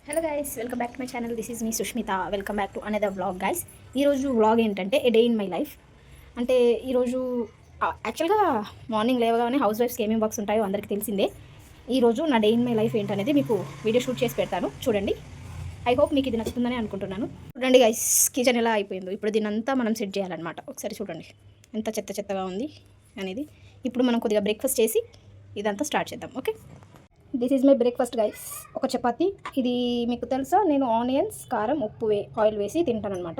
Hello guys, welcome back to my channel. This is me Sushmita. Welcome back to another vlog guys. ఈరోజు vlog ఏంటంటే ఏ day in my life. అంటే ఈరోజు యాక్చువల్గా morning లేవగానే house వైఫ్స్కి ఏమేమి works ఉంటాయో అందరికీ తెలిసిందే. ఈరోజు నా డే ఇన్ మై లైఫ్ ఏంటనేది మీకు వీడియో షూట్ చేసి పెడతాను, చూడండి. ఐ హోప్ మీకు ఇది నచ్చుతుందని అనుకుంటున్నాను. చూడండి గైస్, కిచెన్ ఎలా అయిపోయిందో. ఇప్పుడు దీనంతా మనం సెట్ చేయాలన్నమాట. ఒకసారి చూడండి ఎంత చెత్తగా ఉంది అనేది. ఇప్పుడు మనం కొద్దిగా బ్రేక్ఫాస్ట్ చేసి ఇదంతా స్టార్ట్ చేద్దాం. Okay, this is my breakfast guys. ఒక చపాతి. ఇది మీకు తెలుసా, నేను ఆనియన్స్, కారం, ఉప్పు ఆయిల్ వేసి తింటాను అనమాట.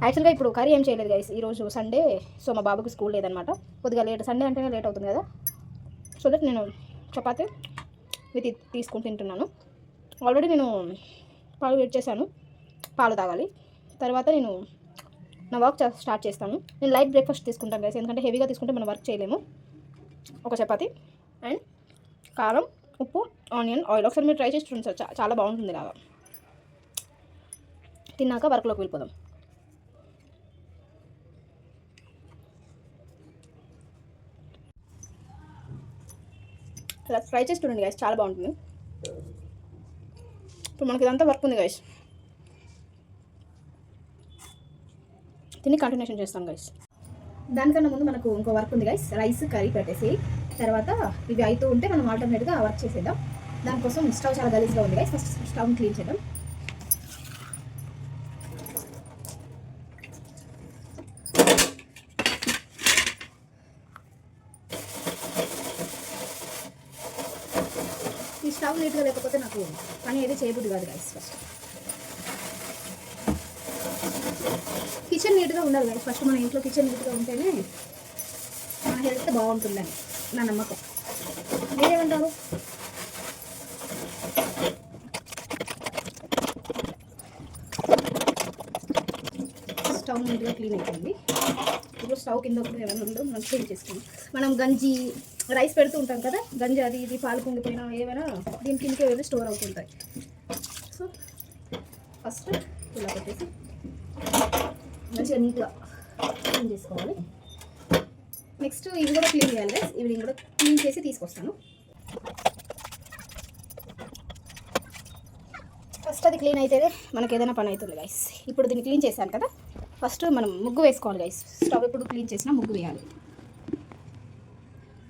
యాక్చువల్గా ఇప్పుడు కర్రీ ఏం చేయలేదు గైస్, ఈరోజు సండే. సో మా బాబుకి స్కూల్ లేదనమాట. కొద్దిగా లేట్, సండే అంటేనే లేట్ అవుతుంది కదా. సో దట్ నేను చపాతి విత్ తీసుకొని తింటున్నాను. ఆల్రెడీ నేను పాలు వేడి చేశాను, పాలు తాగాలి. తర్వాత నేను నా వర్క్ స్టార్ట్ చేస్తాను. నేను లైట్ బ్రేక్ఫాస్ట్ తీసుకుంటాను గైస్, ఎందుకంటే హెవీగా తీసుకుంటే మనం వర్క్ చేయలేము. ఒక చపాతి అండ్ కారం, ఉప్పు, ఆనియన్, ఆయిల్. ఒకసారి మీరు ట్రై చేసి చూడండి సార్, చాలా బాగుంటుంది. ఇలాగా తిన్నాక వర్క్లోకి వెళ్ళిపోదాం. ఇలా ట్రై చేసి చూడండి గైస్, చాలా బాగుంటుంది. ఇప్పుడు మనకి ఇదంతా వర్క్ ఉంది గైస్, తిని కంటిన్యూషన్ చేస్తాం గైస్. దానికన్నా ముందు మనకు ఇంకో వర్క్ ఉంది గైస్, రైస్ కర్రీ పెట్టేసి తర్వాత ఇవి అవుతూ ఉంటే మనం ఆల్టర్నేట్గా వర్క్ చేసేద్దాం. దానికోసం స్టవ్ చాలా గలీజ్గా ఉంది గైస్, ఫస్ట్ స్టవ్ని క్లీన్ చేద్దాం. ఈ స్టవ్ నీట్గా లేకపోతే నాకు పని ఏది చేయబుద్ది కాదు గైస్. ఫస్ట్ కిచెన్ నీట్గా ఉండాలి గైస్. ఫస్ట్ మన ఇంట్లో కిచెన్ నీట్గా ఉంటేనే మన హెల్త్ బాగుంటుందని నా నమ్మకం. మీరేమంటారు? స్టవ్ నీట్గా క్లీన్ అయిపోయింది. ఇప్పుడు స్టవ్ కింద కూడా ఏమైనా ఉందో మనం క్లీన్ చేసుకుంటాం. మనం గంజి రైస్ పెడుతూ ఉంటాం కదా, గంజి అది ఇది పాలు పొంగిపోయినా ఏమైనా దీని కిందకే వెళ్ళి స్టోర్ అవుతుంటాయి. సో ఫస్ట్ ఇలా పెట్టేసి మంచిగా నీట్గా క్లీన్ చేసుకోవాలి. నెక్స్ట్ ఇవి కూడా క్లీన్ చేయాలి గైస్. ఇవి కూడా క్లీన్ చేసి తీసుకొస్తాను. ఫస్ట్ అది క్లీన్ అయితేనే మనకు ఏదైనా పని అవుతుంది గైస్. ఇప్పుడు దీన్ని క్లీన్ చేశాను కదా, ఫస్ట్ మనం ముగ్గు వేసుకోవాలి గైస్. స్టవ్ ఎప్పుడు క్లీన్ చేసినా ముగ్గు వేయాలి.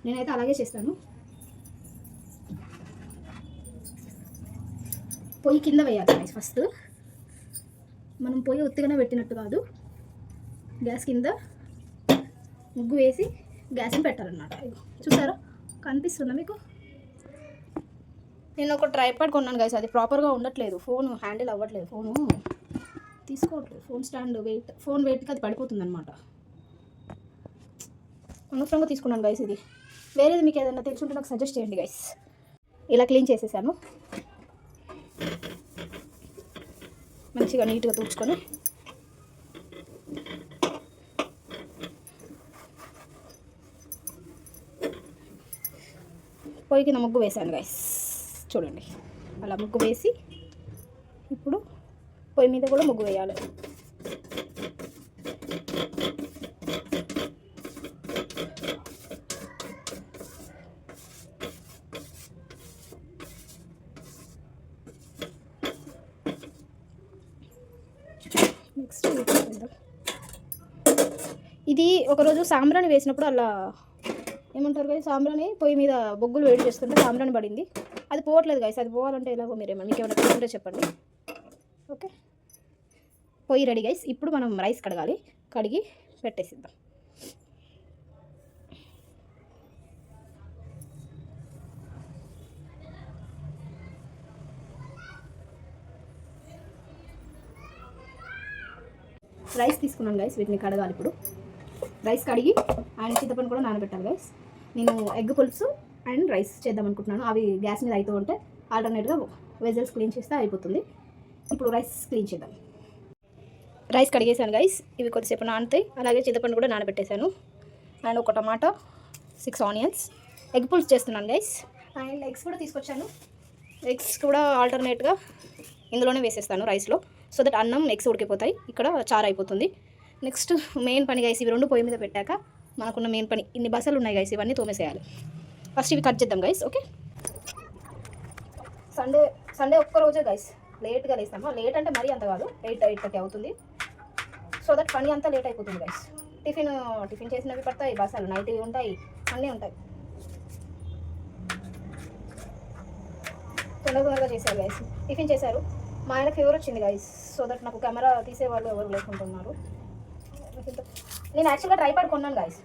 నేనైతే అలాగే చేస్తాను. పొయ్యి కింద వేయాలి గైస్. ఫస్ట్ మనం పొయ్యి ఉత్తిగానే పెట్టినట్టు కాదు, గ్యాస్ కింద ముగ్గు వేసి గ్యాస్ని పెట్టాలన్నమాట. చూసారా, కనిపిస్తుందా మీకు? నేను ఒక ట్రైపాడ్ కొన్నాను గైస్, అది ప్రాపర్గా ఉండట్లేదు. ఫోన్ హ్యాండిల్ అవ్వట్లేదు, ఫోను తీసుకోవట్లేదు. ఫోన్ స్టాండ్ వెయిట్, ఫోన్ వెయిట్కి అది పడిపోతుంది అనమాట. అనవసరంగా తీసుకున్నాను గైస్ ఇది. వేరేది మీకు ఏదైనా తెలుసుంటే నాకు సజెస్ట్ చేయండి గైస్. ఇలా క్లీన్ చేసేసాను. మంచిగా నీట్గా తుడుచుకొని పొయ్యి కింద ముగ్గు వేసాను గైస్. చూడండి, అలా ముగ్గు వేసి ఇప్పుడు పొయ్యి మీద కూడా ముగ్గు వేయాలి. నెక్స్ట్ ఇది ఒకరోజు సాంబ్రాణి వేసినప్పుడు అలా ఏమంటారు గైస్, సాంబ్రాణి పొయ్యి మీద బొగ్గులు వేడి చేస్తుంటే సాంబ్రాణి పడింది. అది పోవట్లేదు గైస్. అది పోవాలంటే ఎలాగో మీకు ఏమైనా తెలుసుంటే చెప్పండి. ఓకే, పొయ్యి రెడీ గైస్. ఇప్పుడు మనం రైస్ కడగాలి, కడిగి పెట్టేసిద్దాం. రైస్ తీసుకున్నాను గైస్, వీటిని కడగాలి. ఇప్పుడు రైస్ కడిగి అండ్ చింతపండు కూడా నానబెట్టాలి గైస్. నేను ఎగ్ పులుసు అండ్ రైస్ చేద్దాం అనుకుంటున్నాను. అవి గ్యాస్ మీద అవుతూ ఉంటే ఆల్టర్నేట్గా వెజల్స్ క్లీన్ చేస్తే అయిపోతుంది. ఇప్పుడు రైస్ క్లీన్ చేద్దాం. రైస్ కడిగేసాను గైస్. ఇవి కొద్దిసేపు నానుతాయి. అలాగే చింతపండు కూడా నానబెట్టేశాను. అండ్ ఒక టమాటా, 6 ఆనియన్స్. ఎగ్ పులుసు చేస్తున్నాను గైస్. అండ్ ఎగ్స్ కూడా తీసుకొచ్చాను. ఎగ్స్ కూడా ఆల్టర్నేట్గా ఇందులోనే వేసేస్తాను రైస్లో, సో దట్ అన్నం ఎగ్స్ ఉడికిపోతాయి, ఇక్కడ చారు అయిపోతుంది. నెక్స్ట్ మెయిన్ పని గైస్, ఇవి 2 పొయ్యి మీద పెట్టాక మనకున్న మెయిన్ పని, ఇన్ని బసలు ఉన్నాయి గైస్, ఇవన్నీ తోమేసేయాలి. ఫస్ట్ ఇవి కట్ చేద్దాం గైస్. ఓకే, సండే ఒక్క రోజే గైస్ లేట్గా లేస్తాము. లేట్ అంటే మరీ అంత కాదు, 8:30 అవుతుంది. సో దట్ పని అంతా లేట్ అయిపోతుంది గైస్. టిఫిన్ చేసినవి పడతాయి, బస్సాలు నైట్ ఉంటాయి, అన్నీ ఉంటాయి. తొందరగా చేశారు గైస్. టిఫిన్ చేశారు. మా ఆయనకు ఫీవర్ వచ్చింది గైస్. సో దట్ నాకు కెమెరా తీసేవాళ్ళు ఎవరు లేకుంటున్నారు. నేను యాక్చువల్గా ట్రైపాడ్ కొన్నాను గైస్,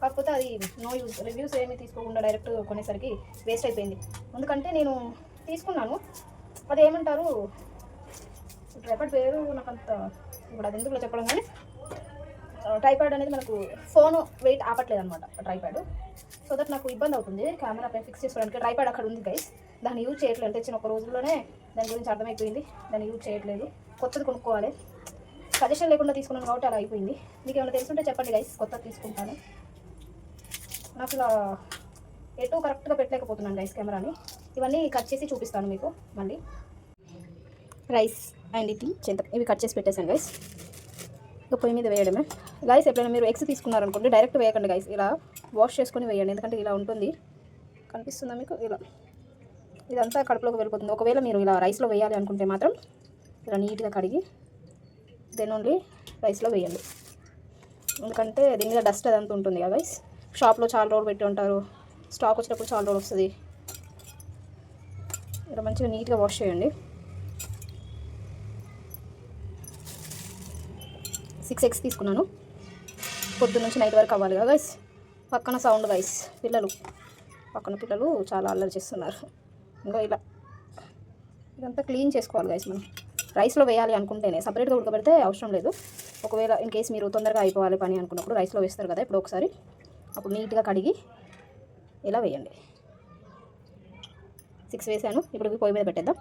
కాకపోతే అది నో యూజ్. రివ్యూస్ ఏమీ తీసుకోకుండా డైరెక్ట్ కొనేసరికి వేస్ట్ అయిపోయింది. ఎందుకంటే నేను తీసుకున్నాను, అది ఏమంటారు ట్రైపాడ్ పేరు నాకు అంత ఇప్పుడు అది ఎందుకు చెప్పడం, కానీ ట్రైపాడ్ అనేది మనకు ఫోన్ వెయిట్ ఆపట్లేదు అనమాట ట్రైపాడ్. సో దట్ నాకు ఇబ్బంది అవుతుంది కెమెరా పై ఫిక్స్ చేసుకోవడానికి. ట్రైపాడ్ అక్కడ ఉంది గైస్, దాన్ని యూజ్ చేయట్లేదు. తెచ్చిన ఒక రోజుల్లోనే దాని గురించి అర్థమైపోయింది, దాన్ని యూజ్ చేయట్లేదు. కొత్తది కొనుక్కోవాలి. సజెషన్ లేకుండా తీసుకున్నాను కాబట్టి అలా అయిపోయింది. మీకు ఏమైనా తెలుసుంటే చెప్పండి గైస్, కొత్తది తీసుకుంటాను. నాకు ఇలా ఎటు కరెక్ట్గా పెట్టలేకపోతున్నాను గైస్ కెమెరాని. ఇవన్నీ కట్ చేసి చూపిస్తాను మీకు మళ్ళీ. రైస్ అండ్ ఇది ఇవి కట్ చేసి పెట్టేశాను గైస్. ఇక పొయ్యి మీద వేయడమే గైస్. ఎప్పుడైనా మీరు ఎగ్స్ తీసుకున్నారనుకోండి, డైరెక్ట్ వేయకండి గైస్, ఇలా వాష్ చేసుకొని వేయండి. ఎందుకంటే ఇలా ఉంటుంది, కనిపిస్తుందా మీకు? ఇలా ఇదంతా కడుపులోకి వెళ్ళిపోతుంది. ఒకవేళ మీరు ఇలా రైస్లో వేయాలి అనుకుంటే మాత్రం ఇలా నీట్గా కడిగి దెన్ ఓన్లీ రైస్లో వేయండి. ఎందుకంటే దీని మీద డస్ట్ అదంతా ఉంటుంది కదా గైస్. షాప్లో చాలా రోజులు పెట్టి ఉంటారు, స్టాక్ వచ్చినప్పుడు చాలా రోజులు వస్తుంది. ఇలా మంచిగా నీట్గా వాష్ చేయండి. 6 eggs తీసుకున్నాను. పొద్దున్న నుంచి నైట్ వరకు అవ్వాలి కదా గైస్. పక్కన సౌండ్ గైస్, పక్కన పిల్లలు చాలా అల్లరి చేస్తున్నారు. ఇంకా ఇలా ఇదంతా క్లీన్ చేసుకోవాలి గైస్. మనం రైస్లో వేయాలి అనుకుంటేనే, సపరేట్గా ఉడకబెడితే అవసరం లేదు. ఒకవేళ ఇన్ కేస్ మీరు తొందరగా అయిపోవాలి పని అనుకున్నప్పుడు రైస్లో వేస్తారు కదా ఇప్పుడు ఒకసారి, అప్పుడు నీట్గా కడిగి ఇలా వేయండి. 6 వేసాను. ఇప్పుడు పొయ్యి మీద పెట్టేద్దాం.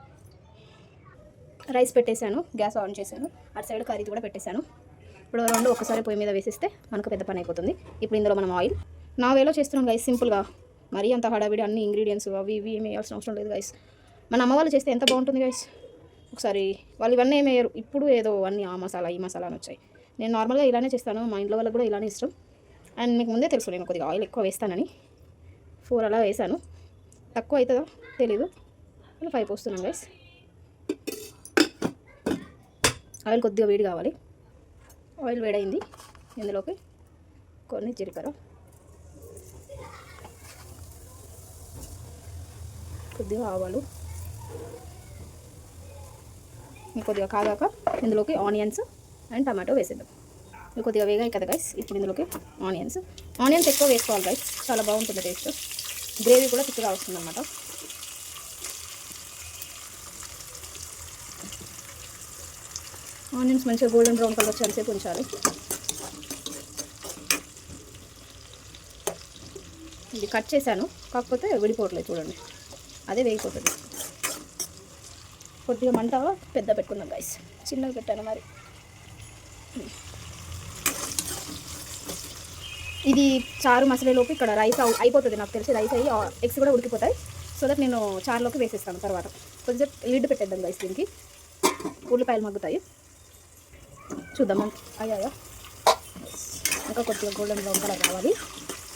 రైస్ పెట్టేశాను, గ్యాస్ ఆన్ చేశాను, అటు సైడ్ కర్రీ కూడా పెట్టేశాను. ఇప్పుడు రెండు ఒకసారి పొయ్యి మీద వేసిస్తే మనకు పెద్ద పని అయిపోతుంది. ఇప్పుడు ఇందులో మనం ఆయిల్ నా వేలో చేస్తున్నాం గైస్, సింపుల్గా. మరీ అంత హడావిడి అన్ని ఇంగ్రీడియంట్స్ అవి ఇవి ఏమి వేయాల్సిన అవసరం లేదు గైస్. మన అమ్మ వాళ్ళు చేస్తే ఎంత బాగుంటుంది గైస్. ఒకసారి వాళ్ళు ఇవన్నీ ఏమి వేయరు, ఇప్పుడు ఏదో అన్నీ ఆ మసాలా ఈ మసాలా అని వచ్చాయి. నేను నార్మల్గా ఇలానే చేస్తాను, మా ఇంట్లో వాళ్ళకి కూడా ఇలానే ఇష్టం. అండ్ మీకు ముందే తెలుసు నేను కొద్దిగా ఆయిల్ ఎక్కువ వేస్తానని. 4 అలా వేసాను, తక్కువ అవుతుందో తెలీదు. ఇలా 5 పోస్తున్నాను గైస్. ఆయిల్ కొద్దిగా వేడి కావాలి. ఆయిల్ వేడైంది, ఇందులోకి కొన్ని జీలకర్ర, కొద్దిగా ఆవాలు, కొద్దిగా కాగాక ఇందులోకి ఆనియన్స్ అండ్ టమాటో వేసేద్దాం. ఇవి కొద్దిగా వేగాయి కదా గైస్. ఇప్పుడు ఇందులోకి ఆనియన్స్ ఎక్కువ వేసుకోవాలి గైస్, చాలా బాగుంటుంది టేస్ట్. గ్రేవీ కూడా తిక్కుగా వస్తుంది అన్నమాట. ఆనియన్స్ మంచిగా గోల్డెన్ బ్రౌన్ కలర్ వచ్చేసేపు ఉంచాలి. ఇది కట్ చేశాను, కాకపోతే విడిపోవట్లేదు చూడండి, అదే వేగిపోతుంది. కొద్దిగా మంట పెద్ద పెట్టుకుందాం గైస్, చిన్నగా పెట్టాను మరి. ఇది చారు మసాలాలోకి ఇక్కడ రైస్ అయిపోతుంది నాకు తెలిసి. రైస్ అయ్యి ఎగ్స్ కూడా ఉడికిపోతాయి. సో దట్ నేను చారులోకి వేసేస్తాను తర్వాత. కొద్దిగా లిడ్ పెట్టేద్దాం గైస్ దీనికి, ఉల్లిపాయలు మగ్గుతాయి. చూద్దాం అయ్యాయా. ఇంకా కొద్దిగా గోల్డెన్ బ్రౌన్ కలర్ రావాలి.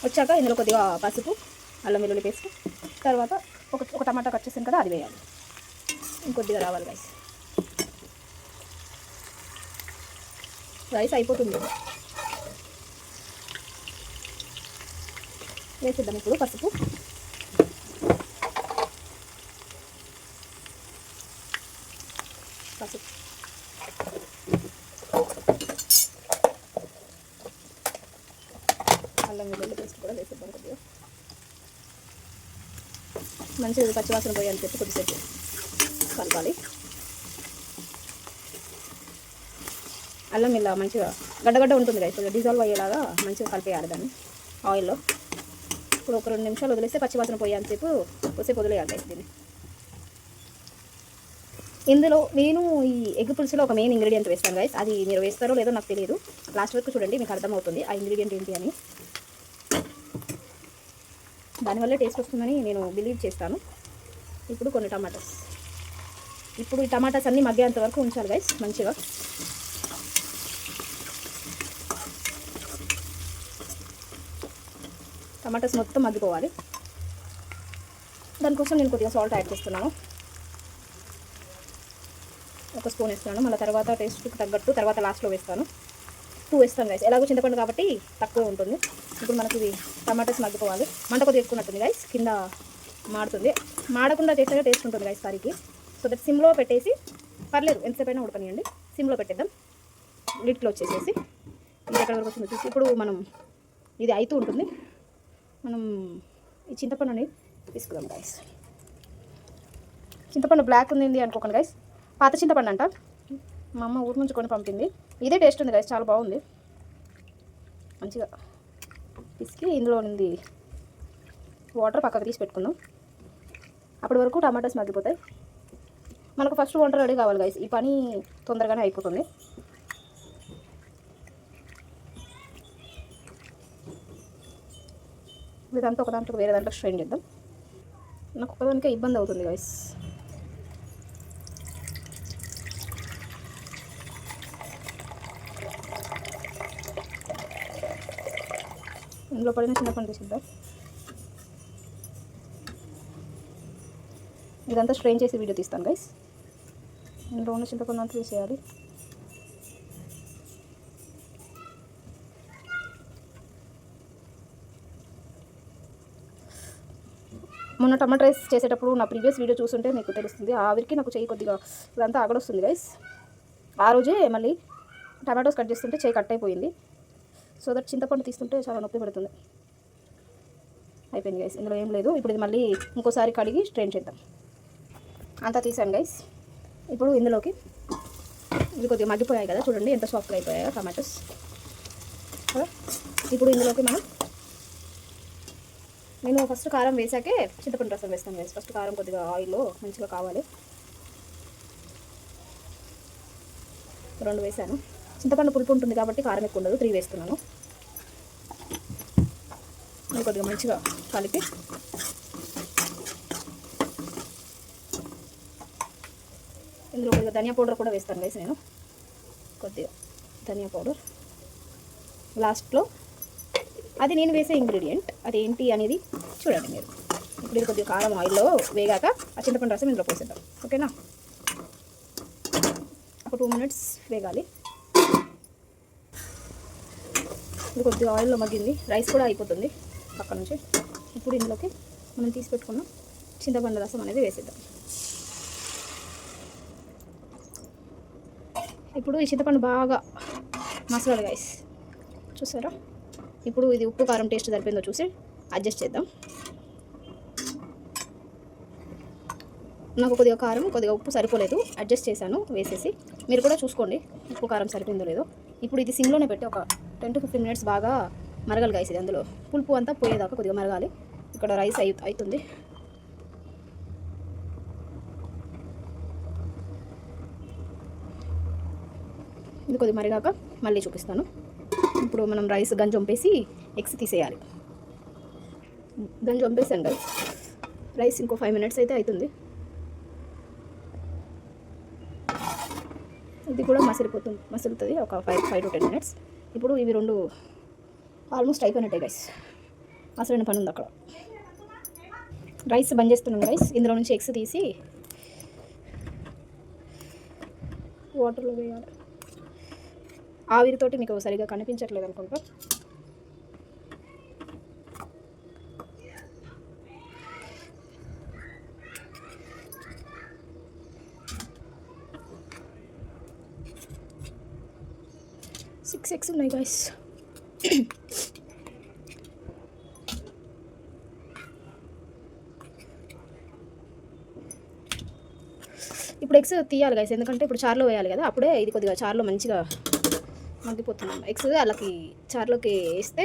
వచ్చాక ఇందులో కొద్దిగా పసుపు, అల్లం వెల్లుల్లి పేస్ట్, తర్వాత ఒక టమాటా కట్ చేసాను కదా అది వేయాలి. ఇంకొద్దిగా రావాలి గైస్. రైస్ అయిపోతుంది, వేసేద్దాం ఇప్పుడు పసుపు, అల్లం వెల్లుల్లి పేస్ట్ కూడా వేసేద్దాం. కొద్దిగా మంచిగా పచ్చివాసన పోయాలని చెప్పి కొద్దిసేపు కలపాలి. అల్లం ఇలా మంచిగా గడ్డగడ్డ ఉంటుంది కదా, ఇప్పుడు డిజాల్వ్ అయ్యేలాగా మంచిగా కలిపేయాలి దాన్ని ఆయిల్లో. ఇప్పుడు ఒక 2 నిమిషాలు వదిలేస్తే పచ్చివాసన పోయాలని చెప్పి కొద్దిసేపు వదిలేయాలి దీన్ని. ఇందులో నేను ఈ ఎగ్ పులుసులో ఒక మెయిన్ ఇంగ్రీడియంట్ వేస్తాను గైస్, అది మీరు వేస్తారో లేదో నాకు తెలియదు. లాస్ట్ వరకు చూడండి, మీకు అర్థమవుతుంది ఆ ఇంగ్రీడియంట్ ఏంటి అని. దానివల్ల టేస్ట్ వస్తుందని నేను బిలీవ్ చేస్తాను. ఇప్పుడు కొన్ని టమాటాస్, ఇప్పుడు ఈ టమాటాస్ అన్నీ మగ్గేంత వరకు ఉంచాలి గైస్ మంచిగా. టమాటాస్ మొత్తం మగ్గిపోవాలి. దానికోసం నేను కొద్దిగా సాల్ట్ యాడ్ చేస్తున్నాను. ఒక స్పూన్ వేస్తాను, మళ్ళీ తర్వాత టేస్ట్కి తగ్గట్టు తర్వాత లాస్ట్లో వేస్తాను. 2 వేస్తాను గైస్. ఎలాగో చింతపండు కాబట్టి తక్కువ ఉంటుంది. ఇప్పుడు మనకి ఇవి టమాటాస్ మగ్గిపోవాలి. మంట కొద్దిగా ఎక్కున్నట్టుంది గైస్, కింద మాడుతుంది. మాడకుండా చేస్తే టేస్ట్ ఉంటుంది గైస్ కర్రీకి. సో దట్ సిమ్లో పెట్టేసి, పర్లేదు ఎంతసేపు అయినా ఉడకనియండి, సిమ్లో పెట్టేద్దాం. లిడ్ క్లోజ్ చేసేసి ఇంకెక్కడ వరకు వచ్చిందో చూసి ఇప్పుడు మనం ఇది అవుతూ ఉంటుంది. మనం ఈ చింతపండుని తీసుకుందాం గైస్. చింతపండు బ్లాక్ ఉంది అనుకోకండి గైస్, పాత చింతపండు అంట. మా అమ్మ ఊరు నుంచి కొని పంపింది. ఇదే టేస్ట్ ఉంది గైస్, చాలా బాగుంది. మంచిగా పిసికి ఇందులో ఉంది వాటర్ పక్కకు తీసి పెట్టుకుందాం. అప్పటి వరకు టమాటాస్ మగ్గిపోతాయి. మనకు ఫస్ట్ వంట రెడీ కావాలి గైస్, ఈ పని తొందరగానే అయిపోతుంది. ఇదంతా ఒక దాంట్లో వేరే దాంట్లో స్ట్రెయిన్ చేద్దాం. నాకు ఒకదానికే ఇబ్బంది అవుతుంది గైస్. ఇందులో పడిన చింతపండు తీసిద్దాం. ఇదంతా స్ట్రెయిన్ చేసి వీడియో తీస్తాను గైస్. ఇందులో ఉన్న చింతపండు అంతా తీసేయాలి. మొన్న టమాటా రైస్ చేసేటప్పుడు నా ప్రీవియస్ వీడియో చూస్తుంటే మీకు తెలుస్తుంది. ఆవిరికి నాకు చేయి కొద్దిగా ఇదంతా ఆగడొస్తుంది గైస్. ఆ రోజే మళ్ళీ టమాటోస్ కట్ చేస్తుంటే చేయి కట్ అయిపోయింది. సో దట్ చింతపండు తీస్తుంటే చాలా నొప్పి పడుతుంది. అయిపోయింది గైస్, ఇందులో ఏం లేదు. ఇప్పుడు ఇది మళ్ళీ ఇంకోసారి కడిగి స్ట్రెయిన్ చేద్దాం. అంతా తీసాను గైస్. ఇప్పుడు ఇందులోకి ఇవి కొద్దిగా మగ్గిపోయాయి కదా, చూడండి ఎంత సాఫ్ట్గా అయిపోయాయో టమాటోస్. ఇప్పుడు ఇందులోకి నేను ఫస్ట్ కారం వేసాకే చింతపండు రసం వేస్తాను గైస్. ఫస్ట్ కారం కొద్దిగా ఆయిల్లో మంచిగా కావాలి. 2 వేసాను. చింతపండు పులుపు ఉంటుంది కాబట్టి కారం ఎక్కువ ఉండదు, 3 వేస్తున్నాను. ఇది కొద్దిగా మంచిగా కలిపి ఇందులో కొద్దిగా ధనియా పౌడర్ కూడా వేస్తాను గైస్. నేను కొద్దిగా ధనియా పౌడర్ లాస్ట్లో, అది నేను వేసే ఇంగ్రీడియంట్. అది ఏంటి అనేది చూడండి మీరు. ఇప్పుడు ఇది కొద్దిగా కారం ఆయిల్లో వేగాక ఆ చింతపండు రసం ఇందులో పోసేద్దాం. ఓకేనా, ఒక 2 మినిట్స్ వేగాలి. ఇది కొద్దిగా ఆయిల్లో మగ్గింది, రైస్ కూడా అయిపోతుంది పక్క నుంచి. ఇప్పుడు ఇందులోకి మనం తీసి పెట్టుకున్న చింతపండు రసం అనేది వేసేద్దాం. ఇప్పుడు ఈ చింతపండు బాగా మసాలా గైస్, చూసారా? ఇప్పుడు ఇది ఉప్పు కారం టేస్ట్ సరిపోయిందో చూసి అడ్జస్ట్ చేద్దాం. నాకు కొద్దిగా కారం కొద్దిగా ఉప్పు సరిపోలేదు, అడ్జస్ట్ చేశాను వేసేసి. మీరు కూడా చూసుకోండి ఉప్పు కారం సరిపోయిందో లేదో. ఇప్పుడు ఇది సిమ్లోనే పెట్టి ఒక 10 to 15 మినిట్స్ బాగా మరగాలి గైస్. ఇది అందులో పులుపు అంతా పోయేదాకా కొద్దిగా మరగాలి. ఇక్కడ రైస్ అవుతుంది. ఇది కొద్దిగా మరిగాక మళ్ళీ చూపిస్తాను. ఇప్పుడు మనం రైస్ గంజి వంపేసి ఎగ్స్ తీసేయాలి. గంజి వంపేసాను గైస్. రైస్ ఇంకో 5 మినిట్స్ అయితే అవుతుంది. ఇది కూడా మసులుతుంది ఒక 5 to 10 మినిట్స్. ఇప్పుడు ఇవి 2 ఆల్మోస్ట్ అయిపోయినట్టే గైస్. మసలిన పని ఉంది అక్కడ. రైస్ బంద్ చేస్తున్నాను గైస్. ఇందులో నుంచి ఎగ్స్ తీసి వాటర్లో వేయాలి. ఆవిరితోటి మీకు సరిగా కనిపించట్లేదు అనుకుంటా. సిక్స్ ఎగ్స్ ఉన్నాయి గైస్. ఇప్పుడు ఎగ్స్ తీయాలి గైస్, ఎందుకంటే ఇప్పుడు చారులో వేయాలి కదా. అప్పుడే ఇది కొద్దిగా చారులో మంచిగా మగ్గిపోతున్నాం. ఎగ్స్ అలాకి చారులోకి వేస్తే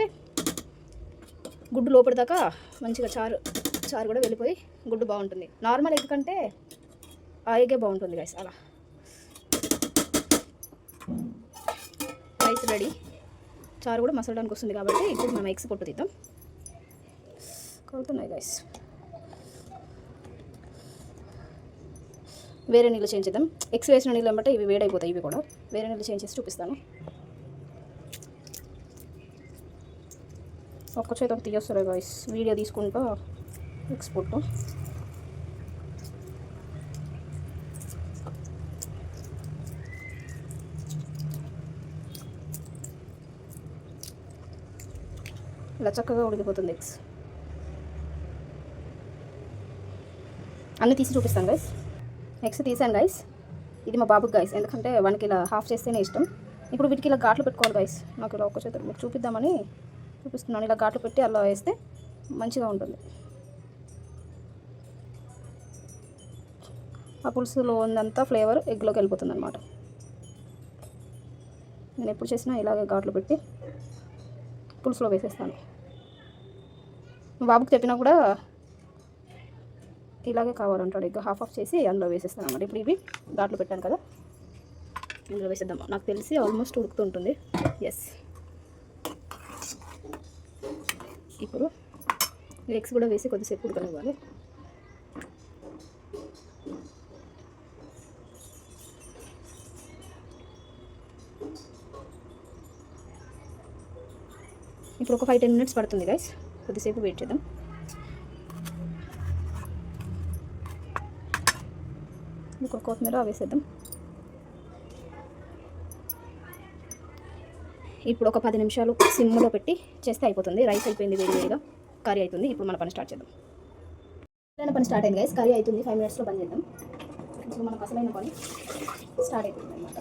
గుడ్డు లోపలి దాకా మంచిగా చారు కూడా వెళ్ళిపోయి గుడ్డు బాగుంటుంది. నార్మల్ ఎగ్ కంటే ఆ ఎగ్గే బాగుంటుంది గైస్. అలా రైస్ రెడీ, చారు కూడా మసలడానికి వస్తుంది కాబట్టి ఇప్పుడు మనం ఎగ్స్ పొట్టు తీద్దాం. కలుగుతున్నాయి గైస్. వేరే నీళ్ళు చేంజ్ చేద్దాం. ఎగ్స్ వేసిన నీళ్ళు అంటే ఇవి వేడైపోతాయి. ఇవి కూడా వేరే నీళ్ళు చేంజ్ చేసి చూపిస్తాను. ఒక్క చేత తీయొస్తారు గైస్, వీడియో తీసుకుంటా ఎక్స్పోర్ట్. ఇలా చక్కగా ఉడికిపోతుంది ఎగ్స్. అన్నీ తీసి చూపిస్తాను గైస్. ఎగ్స్ తీసాను గైస్. ఇది మా బాబుకి గైస్, ఎందుకంటే వానికి ఇలా హాఫ్ చేస్తేనే ఇష్టం. ఇప్పుడు వీటికి ఇలా ఘాట్లు పెట్టుకోవాలి గైస్. నాకు ఇలా ఒక చేతులు మీకు చూపిద్దామని చూపిస్తున్నాను. ఇలా ఘాట్లు పెట్టి అలా వేస్తే మంచిగా ఉంటుంది. ఆ పులుసులో ఉన్నంత ఫ్లేవర్ ఎగ్లోకి వెళ్ళిపోతుంది అనమాట. నేను ఎప్పుడు చేసినా ఇలాగే ఘాట్లు పెట్టి పులుసులో వేసేస్తాను. బాబుకి చెప్పినా కూడా ఇలాగే కావాలంటాడు. ఎగ్ హాఫ్ చేసి అందులో వేసేస్తాను అన్నమాట. ఇప్పుడు ఇవి ఘాట్లు పెట్టాను కదా, ఇందులో వేసేద్దాం. నాకు తెలిసి ఆల్మోస్ట్ ఉడుకుతుంటుంది. ఎస్, ఇప్పుడు ఎగ్స్ కూడా వేసి కొద్దిసేపు ఉడకనివ్వాలి. ఇప్పుడు ఒక 5-10 మినిట్స్ పడుతుంది గైస్. కొద్దిసేపు వెయిట్ చేద్దాం. ఇంకొక కొత్తిమీర వేసేద్దాం. ఇప్పుడు ఒక 10 నిమిషాలు సిమ్లో పెట్టి చేస్తే అయిపోతుంది. రైస్ అయిపోయింది, వేడిగా కర్రీ అవుతుంది. ఇప్పుడు మన పని స్టార్ట్ చేద్దాం. అసలైన పని స్టార్ట్ అయింది గైస్. కర్రీ అవుతుంది, 5 మినిట్స్లో పని చేద్దాం. ఇప్పుడు మనకు అసలైన పని స్టార్ట్ అవుతుంది అనమాట.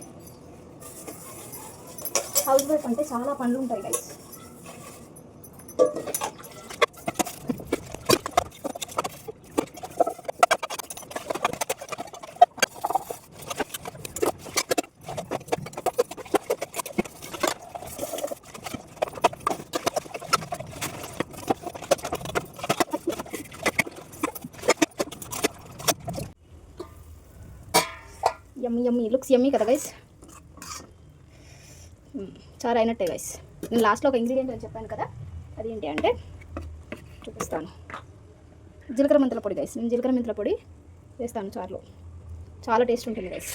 హౌస్ వైఫ్ అంటే చాలా పనులు ఉంటాయి గైస్. యమ్మీ యమ్మీ, లుక్స్ యమ్మీ కదా గైస్. చాలా అయినట్టే గైస్. నేను లాస్ట్లో ఒక ఇంగ్రీడియంట్ అని చెప్పాను కదా, అది ఏంటి అంటే చూపిస్తాను. జీలకర్ర మెంతుల పొడి గైస్. నేను జీలకర్ర మెంతుల పొడి వేస్తాను చారులో. చాలా టేస్ట్ ఉంటుంది గైస్.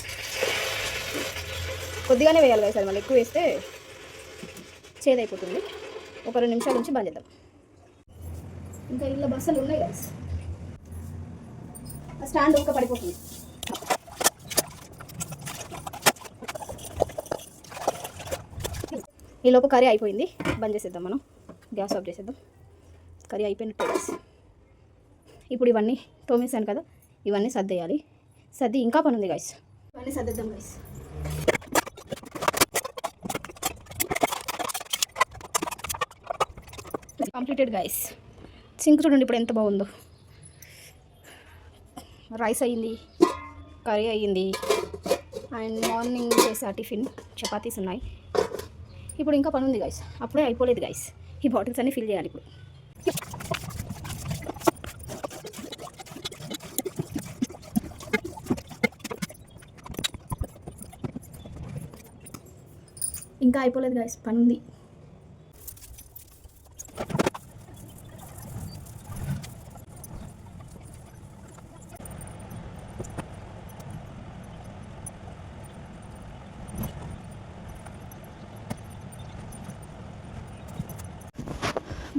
కొద్దిగానే వేయాలి గైస్, అది మళ్ళీ ఎక్కువ వేస్తే చేదైపోతుంది. ఒక 2 నిమిషాల నుంచి బంద్ చేద్దాం. ఇంకా ఇలా బస్సలు ఉన్నాయి గైస్. స్టాండ్ ఇంకా పడిపోతుంది. ఈలోపు కర్రీ అయిపోయింది, బంద్ చేసేద్దాం. మనం గ్యాస్ ఆఫ్ చేసేద్దాం. కర్రీ అయిపోయినట్టే గైస్. ఇప్పుడు ఇవన్నీ తోమేసాను కదా, ఇవన్నీ సర్దేయాలి. సర్ది ఇంకా పని ఉంది గైస్. ఇవన్నీ సర్దేద్దాం గైస్. Completed guys. సింక్ చూడండి ఇప్పుడు ఎంత బాగుందో. రైస్ అయ్యింది, కర్రీ అయ్యింది, అండ్ మార్నింగ్ చేసే టిఫిన్ చపాతీస్ ఉన్నాయి. ఇప్పుడు ఇంకా పని ఉంది గైస్. అప్పుడే అయిపోలేదు గైస్. ఈ బాటిల్స్ అన్నీ ఫిల్ చేయాలి ఇప్పుడు. ఇంకా అయిపోలేదు గైస్, పని ఉంది.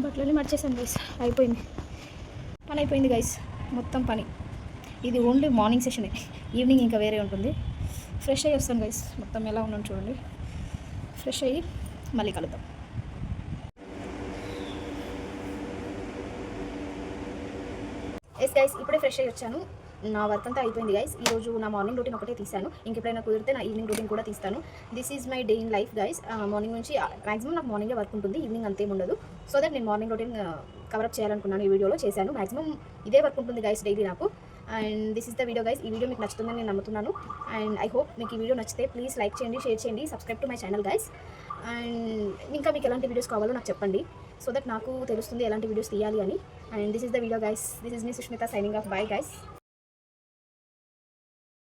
బట్టలన్నీ మర్చేసాను గైస్. అయిపోయింది, పని అయిపోయింది గైస్. మొత్తం పని. ఇది ఓన్లీ మార్నింగ్ సెషనే. ఈవినింగ్ ఇంకా వేరే ఉంటుంది. ఫ్రెష్ అయ్యి వస్తాను గైస్. మొత్తం ఎలా ఉన్నాను చూడండి. ఫ్రెష్ అయ్యి మళ్ళీ కలుద్దాం. ఎస్ గైస్, ఇప్పుడే ఫ్రెష్ అయ్యి వచ్చాను. నా వర్క్ అంతా అయిపోయింది గైస్. ఈరోజు నా మార్నింగ్ రొటీన్ ఒకటే తీసాను. ఇంకెప్పుడైనా కుదిరితే నా ఈవినింగ్ రొటీన్ కూడా తీస్తాను. This is my day in life guys. Morning నుంచి మ్యాక్సిమం నాకు మార్నింగే వర్క్ ఉంటుంది, ఈవినింగ్ అంతేం ఉండదు. సో దట్ నేను మార్నింగ్ రొటీన్ కవరప్ చేయాలనుకున్నాను. ఈ వీడియోలో చేశాను. మ్యాక్సిమం ఇదే వర్క్ ఉంటుంది గైస్ డైలీ నాకు. And this is the video guys. ఈ వీడియో మీకు నచ్చుతుందని నేను నమ్ముతున్నాను. అండ్ ఐ హోప్ మీకు ఈ వీడియో నచ్చితే ప్లీజ్ లైక్ చేయండి, షేర్ చేయండి, subscribe to my channel guys. And ఇంకా మీకు ఎలాంటి వీడియోస్ కావాలో నాకు చెప్పండి, సో దట్ నాకు తెలుస్తుంది ఎలాంటి వీడియోస్ తీయాలి అని. And this is the video guys. This is me Sushmita signing off. Bye guys.